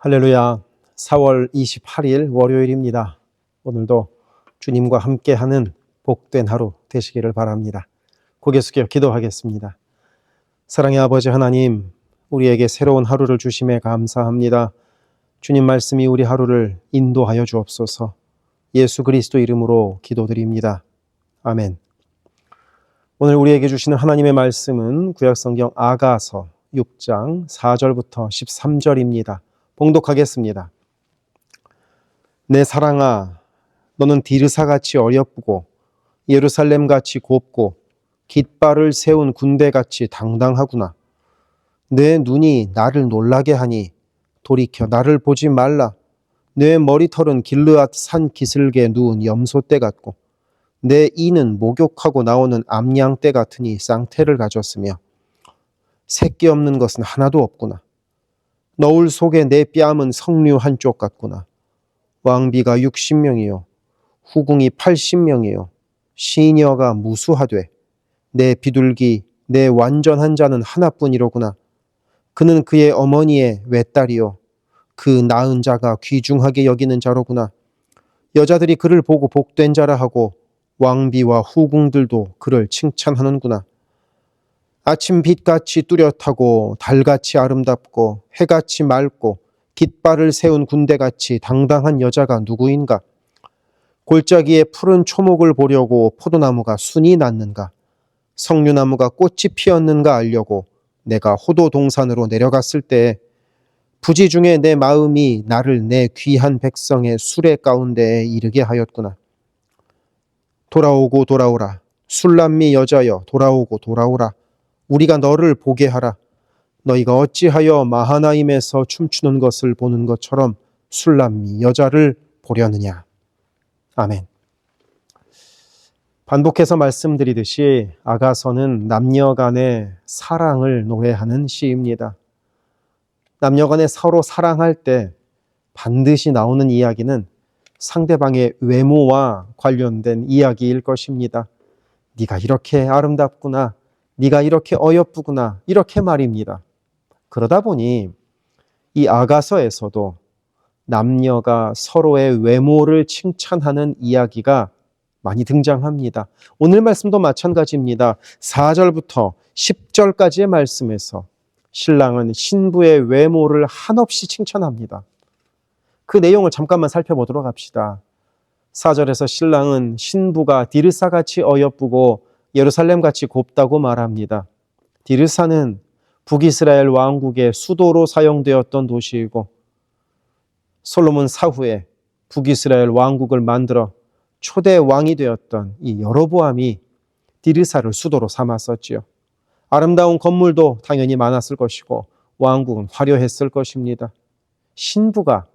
할렐루야. 4월 28일 월요일입니다. 오늘도 주님과 함께하는 복된 하루 되시기를 바랍니다. 고개 숙여 기도하겠습니다. 사랑의 아버지 하나님, 우리에게 새로운 하루를 주심에 감사합니다. 주님 말씀이 우리 하루를 인도하여 주옵소서. 예수 그리스도 이름으로 기도드립니다. 아멘. 오늘 우리에게 주시는 하나님의 말씀은 구약성경 아가서 6장 4절부터 13절입니다. 봉독하겠습니다. 내 사랑아, 너는 디르사같이 어여쁘고 예루살렘같이 곱고 깃발을 세운 군대같이 당당하구나. 내 눈이 나를 놀라게 하니 돌이켜 나를 보지 말라. 내 머리털은 길르앗 산 기슭에 누운 염소떼 같고 내 이는 목욕하고 나오는 암양떼 같으니 쌍태를 가졌으며 새끼 없는 것은 하나도 없구나. 너울 속에 내 뺨은 석류 한쪽 같구나. 왕비가 60명이요 후궁이 80명이요 시녀가 무수하되 내 비둘기 내 완전한 자는 하나뿐이로구나. 그는 그의 어머니의 외딸이요 그 낳은 자가 귀중하게 여기는 자로구나. 여자들이 그를 보고 복된 자라 하고 왕비와 후궁들도 그를 칭찬하는구나. 아침 빛같이 뚜렷하고 달같이 아름답고 해같이 맑고 깃발을 세운 군대같이 당당한 여자가 누구인가? 골짜기에 푸른 초목을 보려고 포도나무가 순이 났는가? 석류나무가 꽃이 피었는가 알려고 내가 호도 동산으로 내려갔을 때 부지 중에 내 마음이 나를 내 귀한 백성의 수레 가운데에 이르게 하였구나. 돌아오고 돌아오라. 술람미 여자여 돌아오고 돌아오라. 우리가 너를 보게 하라. 너희가 어찌하여 마하나임에서 춤추는 것을 보는 것처럼 술람미 여자를 보려느냐. 아멘. 반복해서 말씀드리듯이 아가서는 남녀 간의 사랑을 노래하는 시입니다. 남녀 간에 서로 사랑할 때 반드시 나오는 이야기는 상대방의 외모와 관련된 이야기일 것입니다. 네가 이렇게 아름답구나. 네가 이렇게 어여쁘구나. 이렇게 말입니다. 그러다 보니 이 아가서에서도 남녀가 서로의 외모를 칭찬하는 이야기가 많이 등장합니다. 오늘 말씀도 마찬가지입니다. 4절부터 10절까지의 말씀에서 신랑은 신부의 외모를 한없이 칭찬합니다. 그 내용을 잠깐만 살펴보도록 합시다. 4절에서 신랑은 신부가 디르사같이 어여쁘고 예루살렘같이 곱다고 말합니다. 디르사는 북이스라엘 왕국의 수도로 사용되었던 도시이고 솔로몬 사후에 북이스라엘 왕국을 만들어 초대 왕이 되었던 이 여로보암이 디르사를 수도로 삼았었지요. 아름다운 건물도 당연히 많았을 것이고 왕국은 화려했을 것입니다. 신부가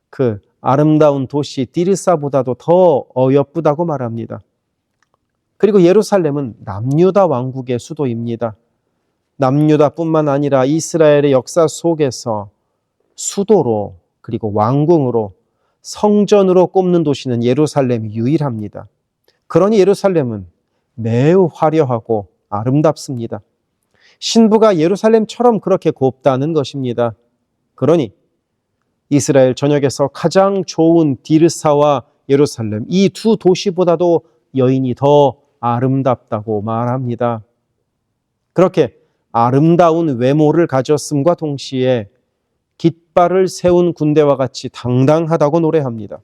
그 아름다운 도시 디르사보다도 더 어여쁘다고 말합니다. 그리고 예루살렘은 남유다 왕국의 수도입니다. 남유다뿐만 아니라 이스라엘의 역사 속에서 수도로 그리고 왕궁으로 성전으로 꼽는 도시는 예루살렘이 유일합니다. 그러니 예루살렘은 매우 화려하고 아름답습니다. 신부가 예루살렘처럼 그렇게 곱다는 것입니다. 그러니 이스라엘 전역에서 가장 좋은 디르사와 예루살렘, 이 두 도시보다도 여인이 더 아름답다고 말합니다. 그렇게 아름다운 외모를 가졌음과 동시에 깃발을 세운 군대와 같이 당당하다고 노래합니다.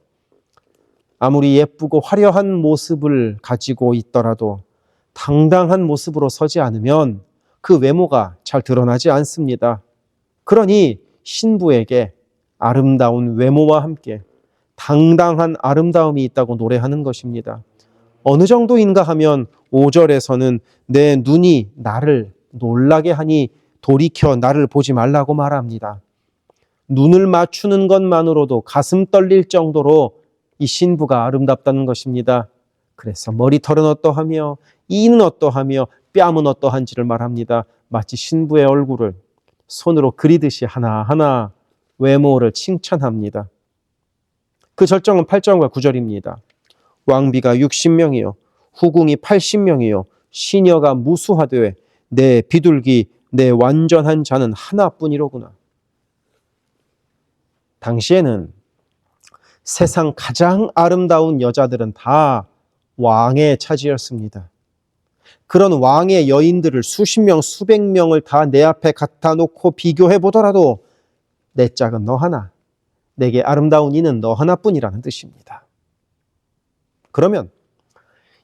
아무리 예쁘고 화려한 모습을 가지고 있더라도 당당한 모습으로 서지 않으면 그 외모가 잘 드러나지 않습니다. 그러니 신부에게 아름다운 외모와 함께 당당한 아름다움이 있다고 노래하는 것입니다. 어느 정도인가 하면 5절에서는 내 눈이 나를 놀라게 하니 돌이켜 나를 보지 말라고 말합니다. 눈을 맞추는 것만으로도 가슴 떨릴 정도로 이 신부가 아름답다는 것입니다. 그래서 머리털은 어떠하며 이는 어떠하며 뺨은 어떠한지를 말합니다. 마치 신부의 얼굴을 손으로 그리듯이 하나하나 외모를 칭찬합니다. 그 절정은 8절과 9절입니다. 왕비가 60명이요 후궁이 80명이요 시녀가 무수하되 내 비둘기 내 완전한 자는 하나뿐이로구나. 당시에는 세상 가장 아름다운 여자들은 다 왕의 차지였습니다. 그런 왕의 여인들을 수십 명, 수백 명을 다 내 앞에 갖다 놓고 비교해 보더라도 내 짝은 너 하나, 내게 아름다운 이는 너 하나뿐이라는 뜻입니다. 그러면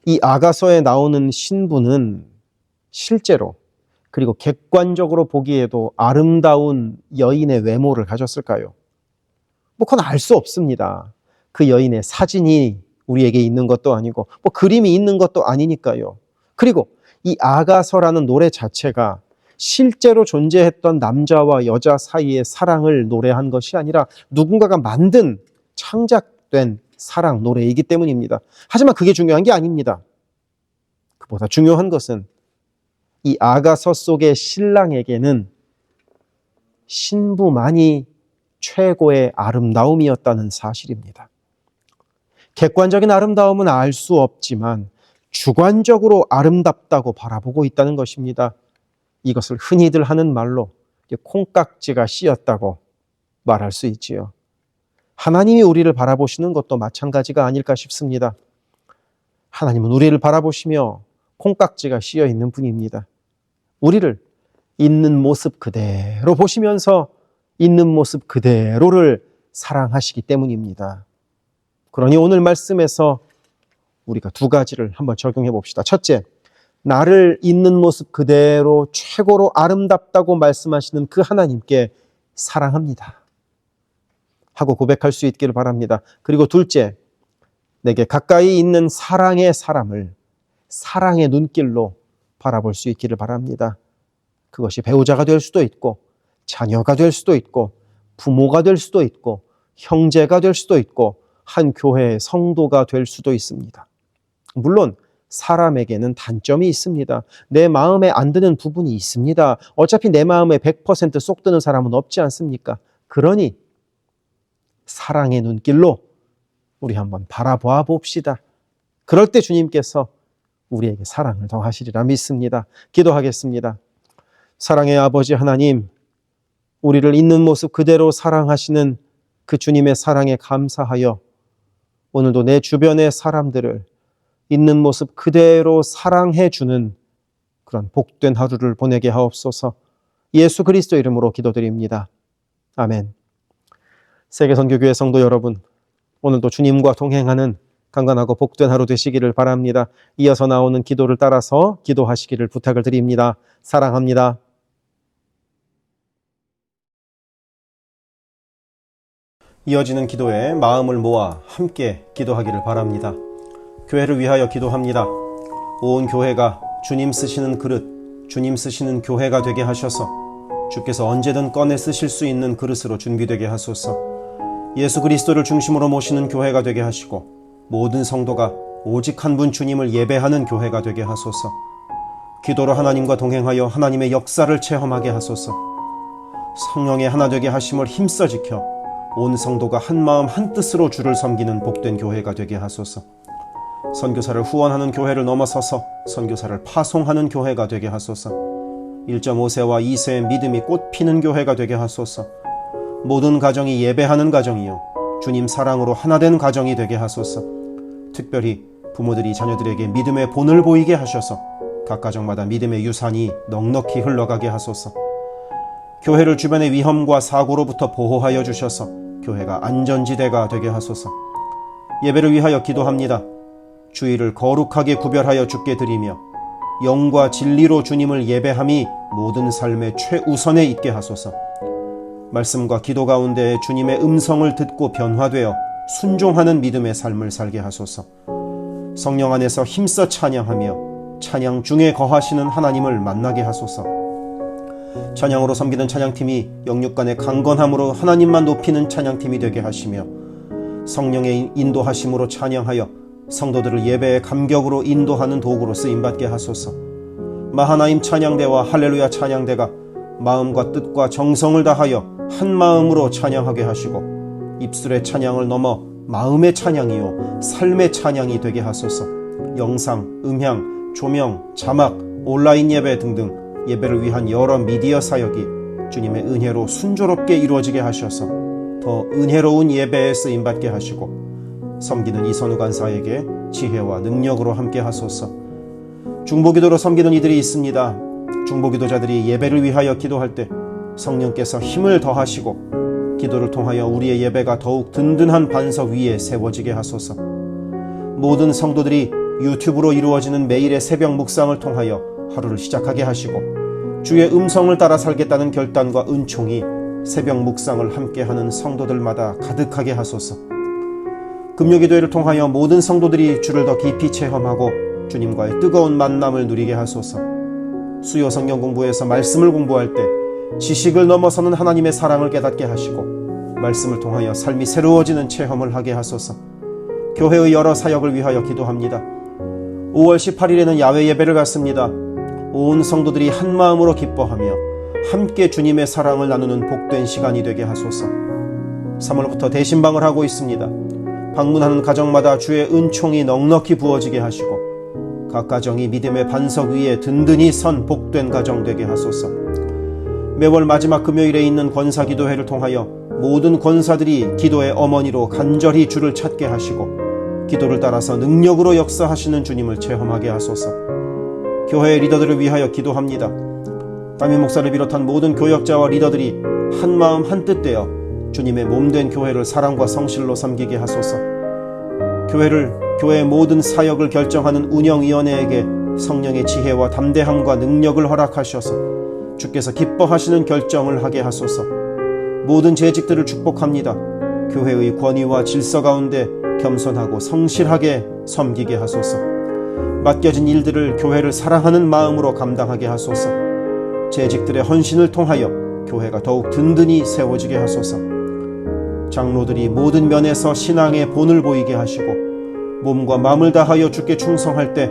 이 아가서에 나오는 신부는 실제로 그리고 객관적으로 보기에도 아름다운 여인의 외모를 가졌을까요? 그건 알 수 없습니다. 그 여인의 사진이 우리에게 있는 것도 아니고 그림이 있는 것도 아니니까요. 그리고 이 아가서라는 노래 자체가 실제로 존재했던 남자와 여자 사이의 사랑을 노래한 것이 아니라 누군가가 만든 창작된 사랑 노래이기 때문입니다. 하지만 그게 중요한 게 아닙니다. 그보다 중요한 것은 이 아가서 속의 신랑에게는 신부만이 최고의 아름다움이었다는 사실입니다. 객관적인 아름다움은 알 수 없지만 주관적으로 아름답다고 바라보고 있다는 것입니다. 이것을 흔히들 하는 말로 콩깍지가 씌었다고 말할 수 있지요. 하나님이 우리를 바라보시는 것도 마찬가지가 아닐까 싶습니다. 하나님은 우리를 바라보시며 콩깍지가 씌어 있는 분입니다. 우리를 있는 모습 그대로 보시면서 있는 모습 그대로를 사랑하시기 때문입니다. 그러니 오늘 말씀에서 우리가 두 가지를 한번 적용해 봅시다. 첫째, 나를 있는 모습 그대로 최고로 아름답다고 말씀하시는 그 하나님께 사랑합니다 하고 고백할 수 있기를 바랍니다. 그리고 둘째, 내게 가까이 있는 사랑의 사람을 사랑의 눈길로 바라볼 수 있기를 바랍니다. 그것이 배우자가 될 수도 있고 자녀가 될 수도 있고 부모가 될 수도 있고 형제가 될 수도 있고 한 교회의 성도가 될 수도 있습니다. 물론 사람에게는 단점이 있습니다. 내 마음에 안 드는 부분이 있습니다. 어차피 내 마음에 100% 쏙 드는 사람은 없지 않습니까? 그러니 사랑의 눈길로 우리 한번 바라보아 봅시다. 그럴 때 주님께서 우리에게 사랑을 더하시리라 믿습니다. 기도하겠습니다. 사랑의 아버지 하나님, 우리를 있는 모습 그대로 사랑하시는 그 주님의 사랑에 감사하여 오늘도 내 주변의 사람들을 있는 모습 그대로 사랑해 주는 그런 복된 하루를 보내게 하옵소서. 예수 그리스도 이름으로 기도드립니다. 아멘. 세계선교교회 성도 여러분, 오늘도 주님과 동행하는 강건하고 복된 하루 되시기를 바랍니다. 이어서 나오는 기도를 따라서 기도하시기를 부탁을 드립니다. 사랑합니다. 이어지는 기도에 마음을 모아 함께 기도하기를 바랍니다. 교회를 위하여 기도합니다. 온 교회가 주님 쓰시는 그릇, 주님 쓰시는 교회가 되게 하셔서 주께서 언제든 꺼내 쓰실 수 있는 그릇으로 준비되게 하소서. 예수 그리스도를 중심으로 모시는 교회가 되게 하시고 모든 성도가 오직 한 분 주님을 예배하는 교회가 되게 하소서. 기도로 하나님과 동행하여 하나님의 역사를 체험하게 하소서. 성령의 하나 되게 하심을 힘써 지켜 온 성도가 한 마음 한 뜻으로 주를 섬기는 복된 교회가 되게 하소서. 선교사를 후원하는 교회를 넘어서서 선교사를 파송하는 교회가 되게 하소서. 1.5세와 2세의 믿음이 꽃피는 교회가 되게 하소서. 모든 가정이 예배하는 가정이요 주님 사랑으로 하나 된 가정이 되게 하소서. 특별히 부모들이 자녀들에게 믿음의 본을 보이게 하셔서 각 가정마다 믿음의 유산이 넉넉히 흘러가게 하소서. 교회를 주변의 위험과 사고로부터 보호하여 주셔서 교회가 안전지대가 되게 하소서. 예배를 위하여 기도합니다. 주일을 거룩하게 구별하여 주께 드리며 영과 진리로 주님을 예배함이 모든 삶의 최우선에 있게 하소서. 말씀과 기도 가운데 주님의 음성을 듣고 변화되어 순종하는 믿음의 삶을 살게 하소서. 성령 안에서 힘써 찬양하며 찬양 중에 거하시는 하나님을 만나게 하소서. 찬양으로 섬기는 찬양팀이 영육간의 강건함으로 하나님만 높이는 찬양팀이 되게 하시며 성령의 인도하심으로 찬양하여 성도들을 예배의 감격으로 인도하는 도구로 쓰임받게 하소서. 마하나임 찬양대와 할렐루야 찬양대가 마음과 뜻과 정성을 다하여 한 마음으로 찬양하게 하시고 입술의 찬양을 넘어 마음의 찬양이요 삶의 찬양이 되게 하소서. 영상, 음향, 조명, 자막, 온라인 예배 등등 예배를 위한 여러 미디어 사역이 주님의 은혜로 순조롭게 이루어지게 하셔서 더 은혜로운 예배에 쓰임받게 하시고 섬기는 이선우 간사에게 지혜와 능력으로 함께 하소서. 중보기도로 섬기는 이들이 있습니다. 중보기도자들이 예배를 위하여 기도할 때 성령께서 힘을 더하시고 기도를 통하여 우리의 예배가 더욱 든든한 반석 위에 세워지게 하소서. 모든 성도들이 유튜브로 이루어지는 매일의 새벽 묵상을 통하여 하루를 시작하게 하시고 주의 음성을 따라 살겠다는 결단과 은총이 새벽 묵상을 함께하는 성도들마다 가득하게 하소서. 금요기도회를 통하여 모든 성도들이 주를 더 깊이 체험하고 주님과의 뜨거운 만남을 누리게 하소서. 수요 성경 공부에서 말씀을 공부할 때 지식을 넘어서는 하나님의 사랑을 깨닫게 하시고 말씀을 통하여 삶이 새로워지는 체험을 하게 하소서. 교회의 여러 사역을 위하여 기도합니다. 5월 18일에는 야외 예배를 갖습니다. 온 성도들이 한 마음으로 기뻐하며 함께 주님의 사랑을 나누는 복된 시간이 되게 하소서. 3월부터 대신방을 하고 있습니다. 방문하는 가정마다 주의 은총이 넉넉히 부어지게 하시고 각 가정이 믿음의 반석 위에 든든히 선 복된 가정 되게 하소서. 매월 마지막 금요일에 있는 권사기도회를 통하여 모든 권사들이 기도의 어머니로 간절히 주를 찾게 하시고 기도를 따라서 능력으로 역사하시는 주님을 체험하게 하소서. 교회의 리더들을 위하여 기도합니다. 담임 목사를 비롯한 모든 교역자와 리더들이 한마음 한뜻 되어 주님의 몸된 교회를 사랑과 성실로 섬기게 하소서. 교회의 모든 사역을 결정하는 운영위원회에게 성령의 지혜와 담대함과 능력을 허락하셔서 주께서 기뻐하시는 결정을 하게 하소서. 모든 재직들을 축복합니다. 교회의 권위와 질서 가운데 겸손하고 성실하게 섬기게 하소서. 맡겨진 일들을 교회를 사랑하는 마음으로 감당하게 하소서. 재직들의 헌신을 통하여 교회가 더욱 든든히 세워지게 하소서. 장로들이 모든 면에서 신앙의 본을 보이게 하시고 몸과 마음을 다하여 주께 충성할 때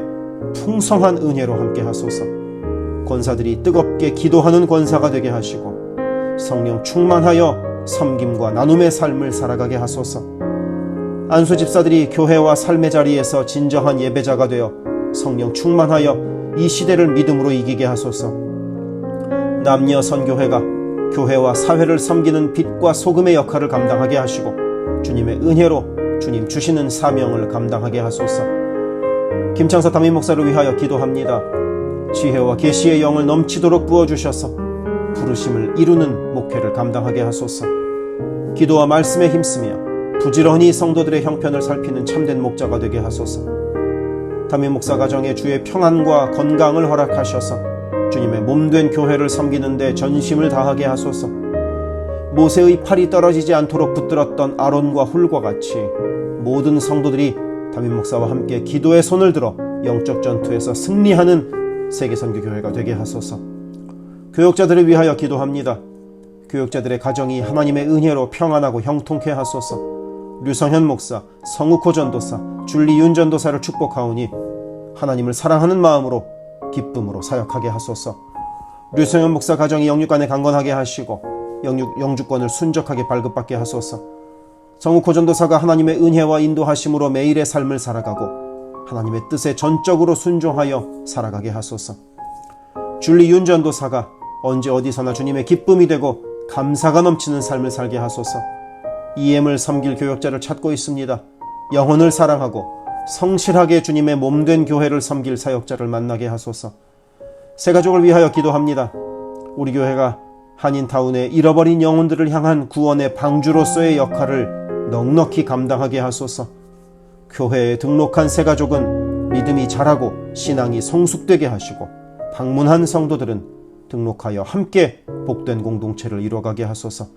풍성한 은혜로 함께 하소서. 권사들이 뜨겁게 기도하는 권사가 되게 하시고 성령 충만하여 섬김과 나눔의 삶을 살아가게 하소서. 안수 집사들이 교회와 삶의 자리에서 진정한 예배자가 되어 성령 충만하여 이 시대를 믿음으로 이기게 하소서. 남녀 선교회가 교회와 사회를 섬기는 빛과 소금의 역할을 감당하게 하시고 주님의 은혜로 주님 주시는 사명을 감당하게 하소서. 김창서 담임 목사를 위하여 기도합니다. 지혜와 계시의 영을 넘치도록 부어주셔서 부르심을 이루는 목회를 감당하게 하소서. 기도와 말씀에 힘쓰며 부지런히 성도들의 형편을 살피는 참된 목자가 되게 하소서. 담임 목사 가정에 주의 평안과 건강을 허락하셔서 주님의 몸된 교회를 섬기는 데 전심을 다하게 하소서. 모세의 팔이 떨어지지 않도록 붙들었던 아론과 훌과 같이 모든 성도들이 담임 목사와 함께 기도의 손을 들어 영적 전투에서 승리하는 세계선교교회가 되게 하소서. 교역자들을 위하여 기도합니다. 교역자들의 가정이 하나님의 은혜로 평안하고 형통케 하소서. 류성현 목사, 성욱호 전도사, 줄리윤 전도사를 축복하오니 하나님을 사랑하는 마음으로 기쁨으로 사역하게 하소서. 류성현 목사 가정이 영육간에 강건하게 하시고 영주권을 순적하게 발급받게 하소서. 성욱호 전도사가 하나님의 은혜와 인도하심으로 매일의 삶을 살아가고 하나님의 뜻에 전적으로 순종하여 살아가게 하소서. 줄리윤 전도사가 언제 어디서나 주님의 기쁨이 되고 감사가 넘치는 삶을 살게 하소서. EM을 섬길 교역자를 찾고 있습니다. 영혼을 사랑하고 성실하게 주님의 몸된 교회를 섬길 사역자를 만나게 하소서. 새가족을 위하여 기도합니다. 우리 교회가 한인타운의 잃어버린 영혼들을 향한 구원의 방주로서의 역할을 넉넉히 감당하게 하소서. 교회에 등록한 새가족은 믿음이 자라고 신앙이 성숙되게 하시고 방문한 성도들은 등록하여 함께 복된 공동체를 이뤄가게 하소서.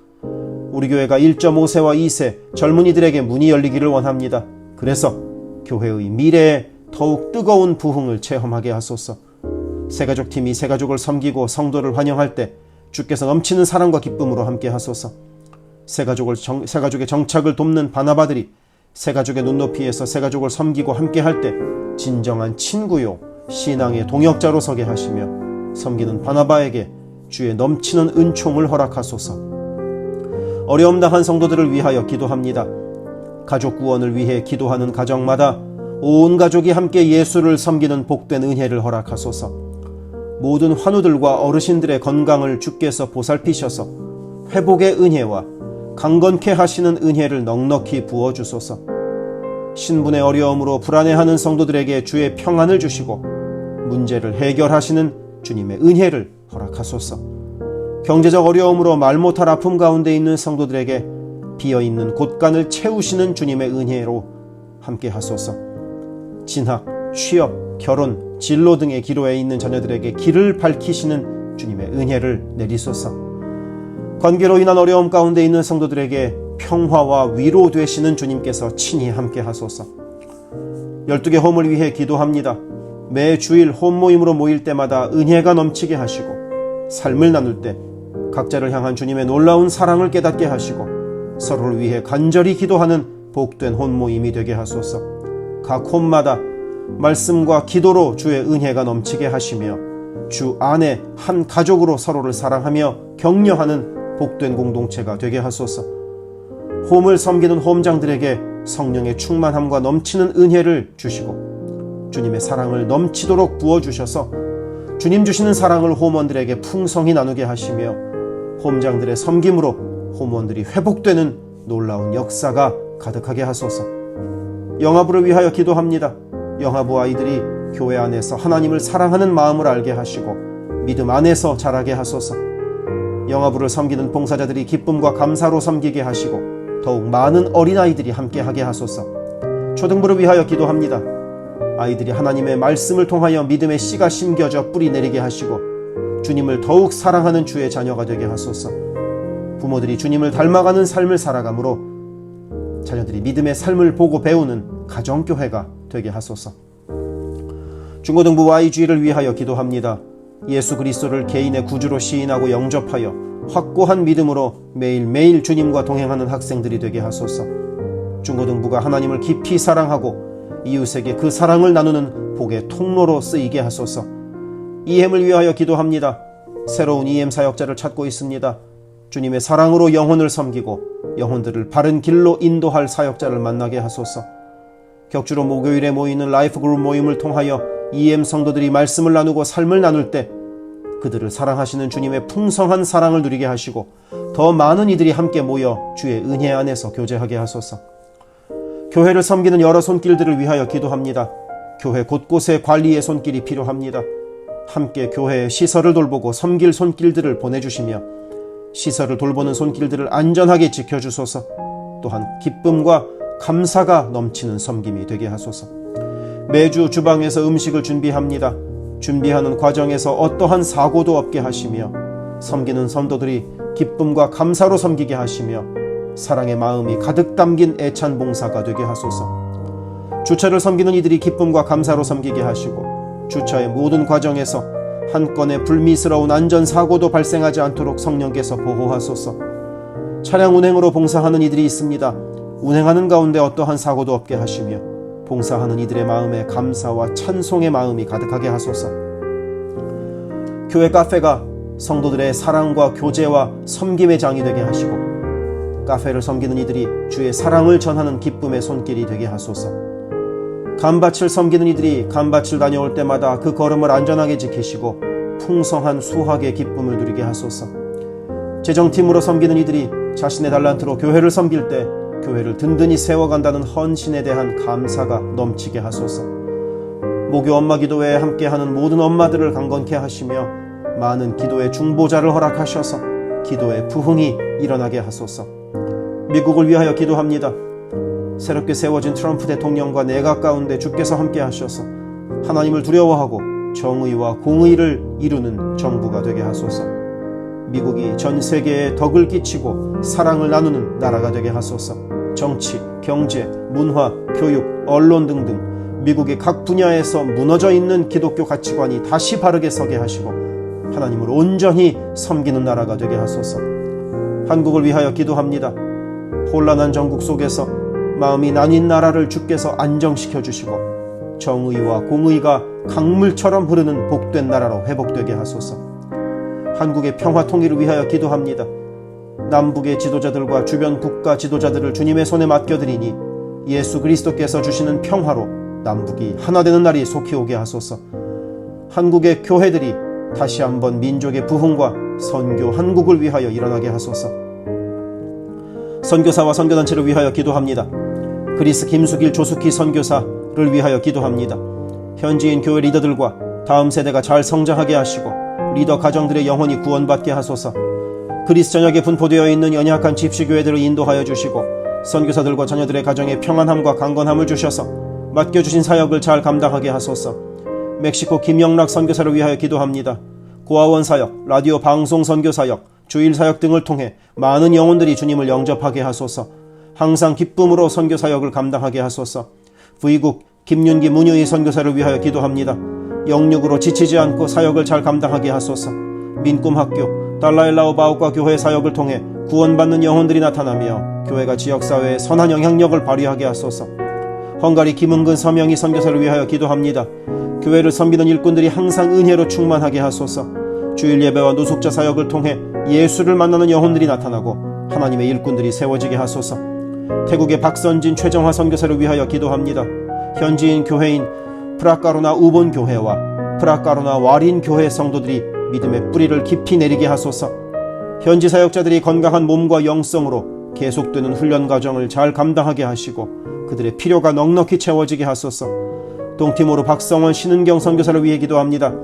우리 교회가 1.5세와 2세 젊은이들에게 문이 열리기를 원합니다. 그래서 교회의 미래에 더욱 뜨거운 부흥을 체험하게 하소서. 새가족팀이 새가족을 섬기고 성도를 환영할 때 주께서 넘치는 사랑과 기쁨으로 함께 하소서. 새가족의 정착을 돕는 바나바들이 새가족의 눈높이에서 새가족을 섬기고 함께 할 때 진정한 친구요 신앙의 동역자로 서게 하시며 섬기는 바나바에게 주의 넘치는 은총을 허락하소서. 어려움 당한 성도들을 위하여 기도합니다. 가족 구원을 위해 기도하는 가정마다 온 가족이 함께 예수를 섬기는 복된 은혜를 허락하소서. 모든 환우들과 어르신들의 건강을 주께서 보살피셔서 회복의 은혜와 강건케 하시는 은혜를 넉넉히 부어주소서. 신분의 어려움으로 불안해하는 성도들에게 주의 평안을 주시고 문제를 해결하시는 주님의 은혜를 허락하소서. 경제적 어려움으로 말 못할 아픔 가운데 있는 성도들에게 비어있는 곳간을 채우시는 주님의 은혜로 함께 하소서. 진학, 취업, 결혼, 진로 등의 기로에 있는 자녀들에게 길을 밝히시는 주님의 은혜를 내리소서. 관계로 인한 어려움 가운데 있는 성도들에게 평화와 위로 되시는 주님께서 친히 함께 하소서. 12개 홈을 위해 기도합니다. 매 주일 홈 모임으로 모일 때마다 은혜가 넘치게 하시고 삶을 나눌 때 각자를 향한 주님의 놀라운 사랑을 깨닫게 하시고 서로를 위해 간절히 기도하는 복된 홈 모임이 되게 하소서. 각 홈마다 말씀과 기도로 주의 은혜가 넘치게 하시며 주 안에 한 가족으로 서로를 사랑하며 격려하는 복된 공동체가 되게 하소서. 홈을 섬기는 홈장들에게 성령의 충만함과 넘치는 은혜를 주시고 주님의 사랑을 넘치도록 부어주셔서 주님 주시는 사랑을 홈원들에게 풍성히 나누게 하시며 홈장들의 섬김으로 홈원들이 회복되는 놀라운 역사가 가득하게 하소서. 영아부를 위하여 기도합니다. 영아부 아이들이 교회 안에서 하나님을 사랑하는 마음을 알게 하시고 믿음 안에서 자라게 하소서. 영아부를 섬기는 봉사자들이 기쁨과 감사로 섬기게 하시고 더욱 많은 어린아이들이 함께하게 하소서. 초등부를 위하여 기도합니다. 아이들이 하나님의 말씀을 통하여 믿음의 씨가 심겨져 뿌리 내리게 하시고 주님을 더욱 사랑하는 주의 자녀가 되게 하소서. 부모들이 주님을 닮아가는 삶을 살아가므로 자녀들이 믿음의 삶을 보고 배우는 가정교회가 되게 하소서. 중고등부 YG를 위하여 기도합니다. 예수 그리스도를 개인의 구주로 시인하고 영접하여 확고한 믿음으로 매일매일 주님과 동행하는 학생들이 되게 하소서. 중고등부가 하나님을 깊이 사랑하고 이웃에게 그 사랑을 나누는 복의 통로로 쓰이게 하소서. EM을 위하여 기도합니다. 새로운 EM 사역자를 찾고 있습니다. 주님의 사랑으로 영혼을 섬기고 영혼들을 바른 길로 인도할 사역자를 만나게 하소서. 격주로 목요일에 모이는 라이프 그룹 모임을 통하여 EM 성도들이 말씀을 나누고 삶을 나눌 때 그들을 사랑하시는 주님의 풍성한 사랑을 누리게 하시고 더 많은 이들이 함께 모여 주의 은혜 안에서 교제하게 하소서. 교회를 섬기는 여러 손길들을 위하여 기도합니다. 교회 곳곳에 관리의 손길이 필요합니다. 함께 교회의 시설을 돌보고 섬길 손길들을 보내주시며 시설을 돌보는 손길들을 안전하게 지켜주소서. 또한 기쁨과 감사가 넘치는 섬김이 되게 하소서. 매주 주방에서 음식을 준비합니다. 준비하는 과정에서 어떠한 사고도 없게 하시며 섬기는 성도들이 기쁨과 감사로 섬기게 하시며 사랑의 마음이 가득 담긴 애찬 봉사가 되게 하소서. 주차를 섬기는 이들이 기쁨과 감사로 섬기게 하시고 주차의 모든 과정에서 한 건의 불미스러운 안전사고도 발생하지 않도록 성령께서 보호하소서. 차량 운행으로 봉사하는 이들이 있습니다. 운행하는 가운데 어떠한 사고도 없게 하시며 봉사하는 이들의 마음에 감사와 찬송의 마음이 가득하게 하소서. 교회 카페가 성도들의 사랑과 교제와 섬김의 장이 되게 하시고 카페를 섬기는 이들이 주의 사랑을 전하는 기쁨의 손길이 되게 하소서. 감밭을 섬기는 이들이 감밭을 다녀올 때마다 그 걸음을 안전하게 지키시고 풍성한 수확의 기쁨을 누리게 하소서. 재정팀으로 섬기는 이들이 자신의 달란트로 교회를 섬길 때 교회를 든든히 세워간다는 헌신에 대한 감사가 넘치게 하소서. 목요 엄마 기도회에 함께하는 모든 엄마들을 강건케 하시며 많은 기도의 중보자를 허락하셔서 기도의 부흥이 일어나게 하소서. 미국을 위하여 기도합니다. 새롭게 세워진 트럼프 대통령과 내각 가운데 주께서 함께 하셔서 하나님을 두려워하고 정의와 공의를 이루는 정부가 되게 하소서. 미국이 전 세계에 덕을 끼치고 사랑을 나누는 나라가 되게 하소서. 정치, 경제, 문화, 교육, 언론 등등 미국의 각 분야에서 무너져 있는 기독교 가치관이 다시 바르게 서게 하시고 하나님을 온전히 섬기는 나라가 되게 하소서. 한국을 위하여 기도합니다. 혼란한 전국 속에서 마음이 나뉜 나라를 주께서 안정시켜 주시고 정의와 공의가 강물처럼 흐르는 복된 나라로 회복되게 하소서. 한국의 평화 통일을 위하여 기도합니다. 남북의 지도자들과 주변 국가 지도자들을 주님의 손에 맡겨드리니 예수 그리스도께서 주시는 평화로 남북이 하나 되는 날이 속히 오게 하소서. 한국의 교회들이 다시 한번 민족의 부흥과 선교 한국을 위하여 일어나게 하소서. 선교사와 선교단체를 위하여 기도합니다. 그리스 김수길 조숙희 선교사를 위하여 기도합니다. 현지인 교회 리더들과 다음 세대가 잘 성장하게 하시고 리더 가정들의 영혼이 구원받게 하소서. 그리스 전역에 분포되어 있는 연약한 집시교회들을 인도하여 주시고 선교사들과 자녀들의 가정에 평안함과 강건함을 주셔서 맡겨주신 사역을 잘 감당하게 하소서. 멕시코 김영락 선교사를 위하여 기도합니다. 고아원 사역, 라디오 방송 선교 사역, 주일 사역 등을 통해 많은 영혼들이 주님을 영접하게 하소서. 항상 기쁨으로 선교 사역을 감당하게 하소서. V국 김윤기 문유희 선교사를 위하여 기도합니다. 영육으로 지치지 않고 사역을 잘 감당하게 하소서. 민꿈학교, 달라일라오 바오과 교회 사역을 통해 구원받는 영혼들이 나타나며 교회가 지역사회에 선한 영향력을 발휘하게 하소서. 헝가리 김은근 서명희 선교사를 위하여 기도합니다. 교회를 섬기는 일꾼들이 항상 은혜로 충만하게 하소서. 주일 예배와 노숙자 사역을 통해 예수를 만나는 영혼들이 나타나고 하나님의 일꾼들이 세워지게 하소서. 태국의 박선진 최정화 선교사를 위하여 기도합니다. 현지인 교회인 프라카로나 우본 교회와 프라카로나 와린 교회 성도들이 믿음의 뿌리를 깊이 내리게 하소서. 현지 사역자들이 건강한 몸과 영성으로 계속되는 훈련 과정을 잘 감당하게 하시고 그들의 필요가 넉넉히 채워지게 하소서. 동티모르 박성원 신은경 선교사를 위해 기도합니다.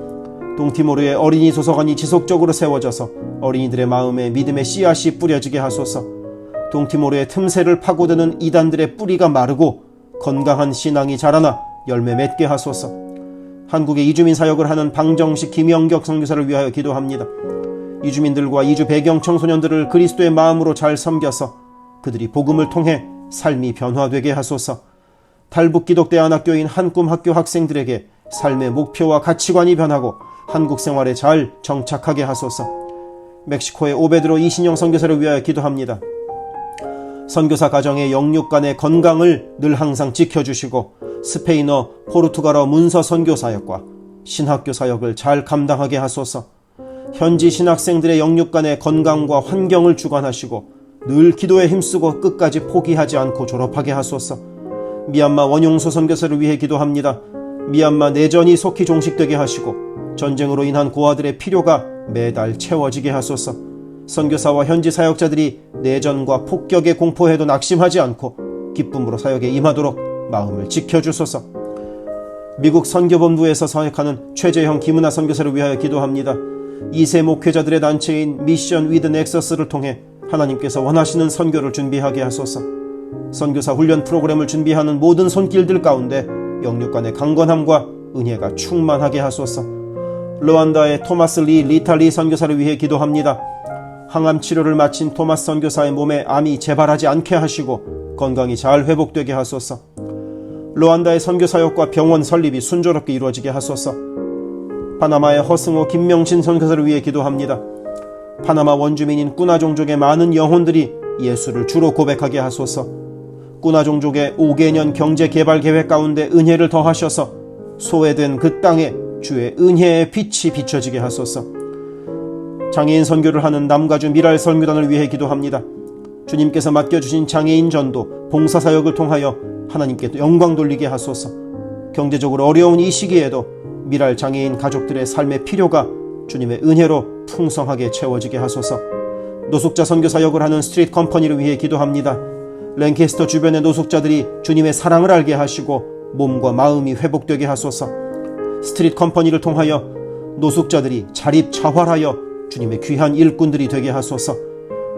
동티모르의 어린이 도서관이 지속적으로 세워져서 어린이들의 마음에 믿음의 씨앗이 뿌려지게 하소서. 동티모르의 틈새를 파고드는 이단들의 뿌리가 마르고 건강한 신앙이 자라나 열매 맺게 하소서. 한국의 이주민 사역을 하는 방정식 김영격 선교사를 위하여 기도합니다. 이주민들과 이주 배경 청소년들을 그리스도의 마음으로 잘 섬겨서 그들이 복음을 통해 삶이 변화되게 하소서. 탈북기독대안학교인 한꿈학교 학생들에게 삶의 목표와 가치관이 변하고 한국 생활에 잘 정착하게 하소서. 멕시코의 오베드로 이신영 선교사를 위하여 기도합니다. 선교사 가정의 영육 간의 건강을 늘 항상 지켜주시고 스페인어, 포르투갈어 문서 선교 사역과 신학교 사역을 잘 감당하게 하소서. 현지 신학생들의 영육 간의 건강과 환경을 주관하시고 늘 기도에 힘쓰고 끝까지 포기하지 않고 졸업하게 하소서. 미얀마 원용수 선교사를 위해 기도합니다. 미얀마 내전이 속히 종식되게 하시고 전쟁으로 인한 고아들의 필요가 매달 채워지게 하소서. 선교사와 현지 사역자들이 내전과 폭격의 공포에도 낙심하지 않고 기쁨으로 사역에 임하도록 마음을 지켜주소서. 미국 선교본부에서 사역하는 최재형 김은하 선교사를 위하여 기도합니다. 2세 목회자들의 단체인 미션 위드 넥서스를 통해 하나님께서 원하시는 선교를 준비하게 하소서. 선교사 훈련 프로그램을 준비하는 모든 손길들 가운데 영육 간의 강건함과 은혜가 충만하게 하소서. 르완다의 토마스 리 리탈리 선교사를 위해 기도합니다. 항암 치료를 마친 토마스 선교사의 몸에 암이 재발하지 않게 하시고 건강이 잘 회복되게 하소서. 르완다의 선교사역과 병원 설립이 순조롭게 이루어지게 하소서. 파나마의 허승호 김명신 선교사를 위해 기도합니다. 파나마 원주민인 꾸나 종족의 많은 영혼들이 예수를 주로 고백하게 하소서. 꾸나 종족의 5개년 경제개발 계획 가운데 은혜를 더하셔서 소외된 그 땅에 주의 은혜의 빛이 비춰지게 하소서. 장애인 선교를 하는 남가주 미랄 선교단을 위해 기도합니다. 주님께서 맡겨주신 장애인 전도, 봉사사역을 통하여 하나님께 영광 돌리게 하소서. 경제적으로 어려운 이 시기에도 미랄 장애인 가족들의 삶의 필요가 주님의 은혜로 풍성하게 채워지게 하소서. 노숙자 선교사역을 하는 스트리트 컴퍼니를 위해 기도합니다. 랭캐스터 주변의 노숙자들이 주님의 사랑을 알게 하시고 몸과 마음이 회복되게 하소서. 스트리트 컴퍼니를 통하여 노숙자들이 자립자활하여 주님의 귀한 일꾼들이 되게 하소서.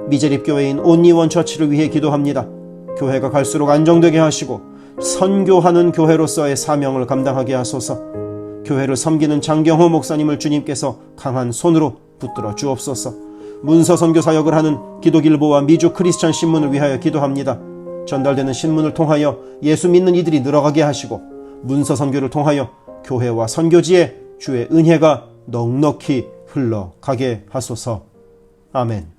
미제립교회인 온리원 처치를 위해 기도합니다. 교회가 갈수록 안정되게 하시고 선교하는 교회로서의 사명을 감당하게 하소서. 교회를 섬기는 장경호 목사님을 주님께서 강한 손으로 붙들어 주옵소서. 문서 선교 사역을 하는 기독일보와 미주 크리스천 신문을 위하여 기도합니다. 전달되는 신문을 통하여 예수 믿는 이들이 늘어가게 하시고 문서 선교를 통하여 교회와 선교지에 주의 은혜가 넉넉히 흘러가게 하소서. 아멘.